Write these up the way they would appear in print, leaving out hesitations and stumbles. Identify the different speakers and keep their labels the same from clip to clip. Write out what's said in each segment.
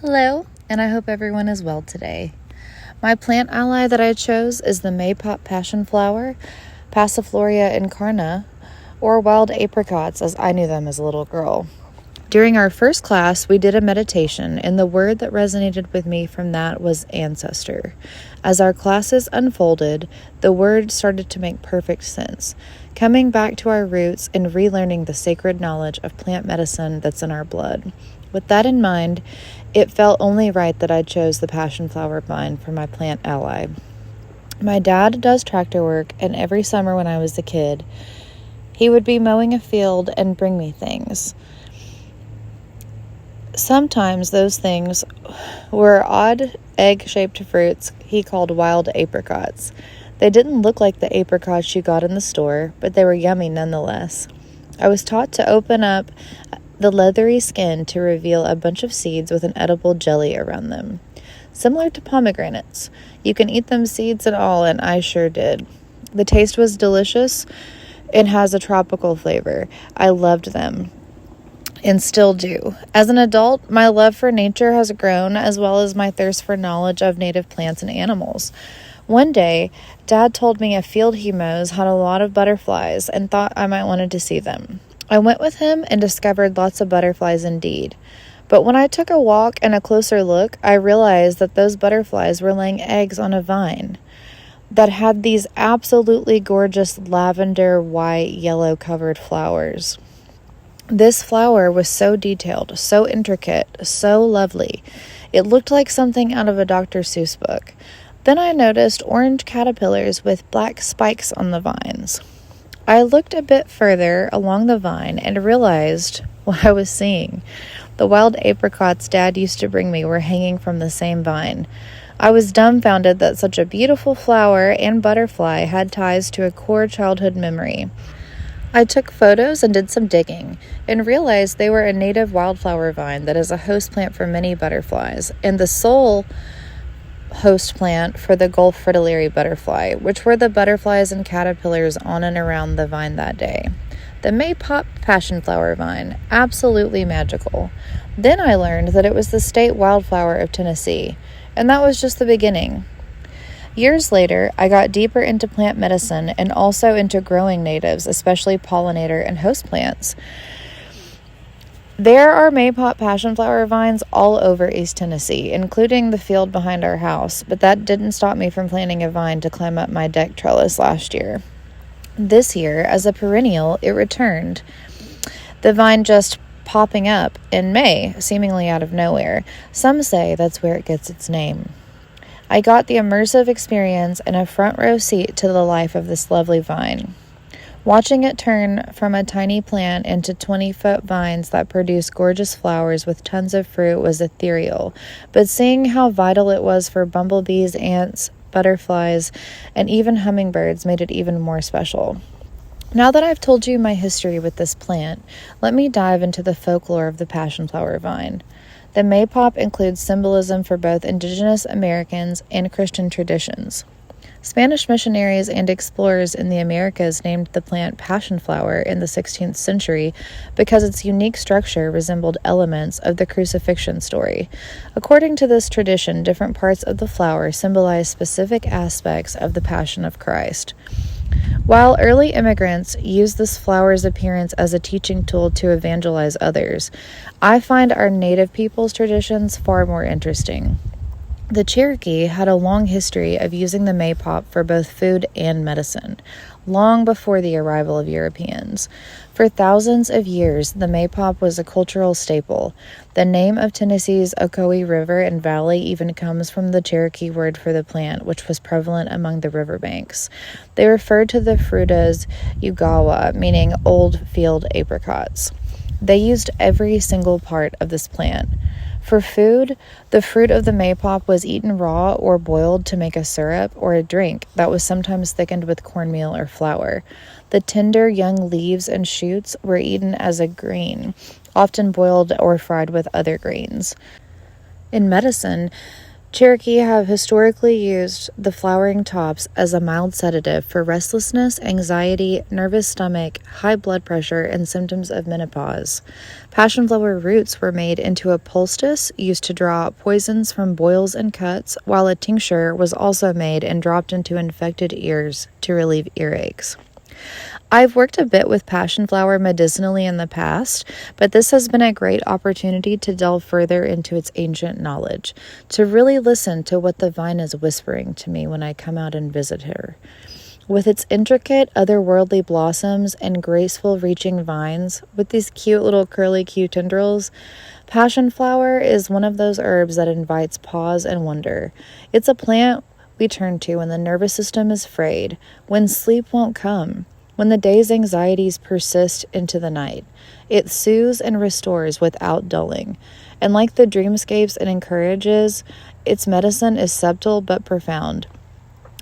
Speaker 1: Hello, and I hope everyone is well today. My plant ally that I chose is the Maypop Passionflower, Passiflora incarna, or wild apricots as I knew them as a little girl. During our first class, we did a meditation, and the word that resonated with me from that was ancestor. As our classes unfolded, the word started to make perfect sense, coming back to our roots and relearning the sacred knowledge of plant medicine that's in our blood. With that in mind, it felt only right that I chose the passionflower vine for my plant ally. My dad does tractor work, and every summer when I was a kid, he would be mowing a field and bring me things. Sometimes those things were odd egg-shaped fruits he called wild apricots. They didn't look like the apricots you got in the store, but they were yummy nonetheless. I was taught to open up the leathery skin to reveal a bunch of seeds with an edible jelly around them. Similar to pomegranates. You can eat them seeds and all, and I sure did. The taste was delicious and has a tropical flavor. I loved them and still do. As an adult, my love for nature has grown, as well as my thirst for knowledge of native plants and animals. One day, Dad told me a field he mows had a lot of butterflies and thought I might wanted to see them. I went with him and discovered lots of butterflies indeed. But when I took a walk and a closer look, I realized that those butterflies were laying eggs on a vine that had these absolutely gorgeous lavender, white, yellow covered flowers. This flower was so detailed, so intricate, so lovely. It looked like something out of a Dr. Seuss book. Then I noticed orange caterpillars with black spikes on the vines. I looked a bit further along the vine and realized what I was seeing. The wild apricots Dad used to bring me were hanging from the same vine. I was dumbfounded that such a beautiful flower and butterfly had ties to a core childhood memory. I took photos and did some digging and realized they were a native wildflower vine that is a host plant for many butterflies and the sole host plant for the Gulf fritillary butterfly, which were the butterflies and caterpillars on and around the vine that day. The Maypop passionflower vine, absolutely magical. Then I learned that it was the state wildflower of Tennessee, and that was just the beginning. Years later, I got deeper into plant medicine and also into growing natives, especially pollinator and host plants. There are Maypop passionflower vines all over East Tennessee, including the field behind our house, but that didn't stop me from planting a vine to climb up my deck trellis last year. This year, as a perennial, it returned. The vine just popping up in May, seemingly out of nowhere. Some say that's where it gets its name. I got the immersive experience and a front row seat to the life of this lovely vine. Watching it turn from a tiny plant into 20-foot vines that produce gorgeous flowers with tons of fruit was ethereal, but seeing how vital it was for bumblebees, ants, butterflies, and even hummingbirds made it even more special. Now that I've told you my history with this plant, let me dive into the folklore of the passionflower vine. The Maypop includes symbolism for both indigenous Americans and Christian traditions. Spanish missionaries and explorers in the Americas named the plant passionflower in the 16th century because its unique structure resembled elements of the crucifixion story. According to this tradition, different parts of the flower symbolize specific aspects of the Passion of Christ. While early immigrants used this flower's appearance as a teaching tool to evangelize others, I find our native people's traditions far more interesting. The Cherokee had a long history of using the Maypop for both food and medicine, long before the arrival of Europeans. For thousands of years, the Maypop was a cultural staple. The name of Tennessee's Ocoee River and Valley even comes from the Cherokee word for the plant, which was prevalent among the riverbanks. They referred to the fruit as Ugawa, meaning old field apricots. They used every single part of this plant. For food, the fruit of the Maypop was eaten raw or boiled to make a syrup or a drink that was sometimes thickened with cornmeal or flour. The tender young leaves and shoots were eaten as a green, often boiled or fried with other grains. In medicine, Cherokee have historically used the flowering tops as a mild sedative for restlessness, anxiety, nervous stomach, high blood pressure, and symptoms of menopause. Passionflower roots were made into a poultice used to draw out poisons from boils and cuts, while a tincture was also made and dropped into infected ears to relieve earaches. I've worked a bit with passionflower medicinally in the past, but this has been a great opportunity to delve further into its ancient knowledge, to really listen to what the vine is whispering to me when I come out and visit her. With its intricate, otherworldly blossoms and graceful reaching vines, with these cute little curly Q tendrils, passionflower is one of those herbs that invites pause and wonder. It's a plant we turn to when the nervous system is frayed, when sleep won't come, when the day's anxieties persist into the night. It soothes and restores without dulling. And like the dreamscapes it encourages, its medicine is subtle but profound.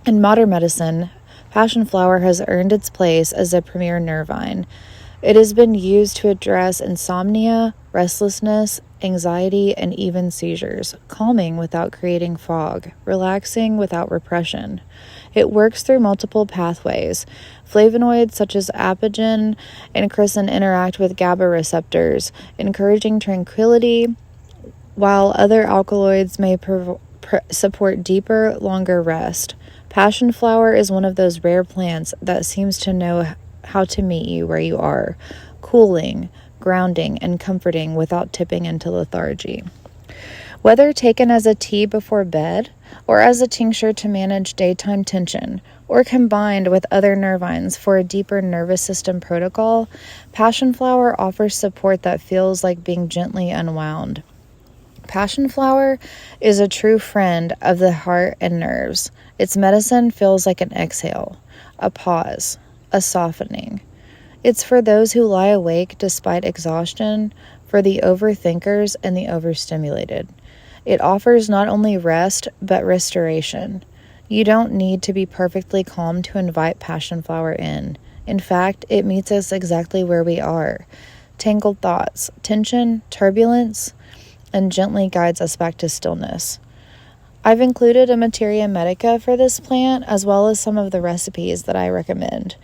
Speaker 1: In modern medicine, passionflower has earned its place as a premier nerve vine. It has been used to address insomnia, restlessness, anxiety, and even seizures, calming without creating fog, relaxing without repression. It works through multiple pathways. Flavonoids such as apigenin and chrysin interact with GABA receptors, encouraging tranquility, while other alkaloids may support deeper, longer rest. Passionflower is one of those rare plants that seems to know how to meet you where you are, cooling, grounding, and comforting without tipping into lethargy. Whether taken as a tea before bed, or as a tincture to manage daytime tension, or combined with other nervines for a deeper nervous system protocol, passionflower offers support that feels like being gently unwound. Passionflower is a true friend of the heart and nerves. Its medicine feels like an exhale, a pause, a softening. It's for those who lie awake despite exhaustion, for the overthinkers and the overstimulated. It offers not only rest, but restoration. You don't need to be perfectly calm to invite passionflower in. In fact, it meets us exactly where we are. Tangled thoughts, tension, turbulence, and gently guides us back to stillness. I've included a materia medica for this plant, as well as some of the recipes that I recommend.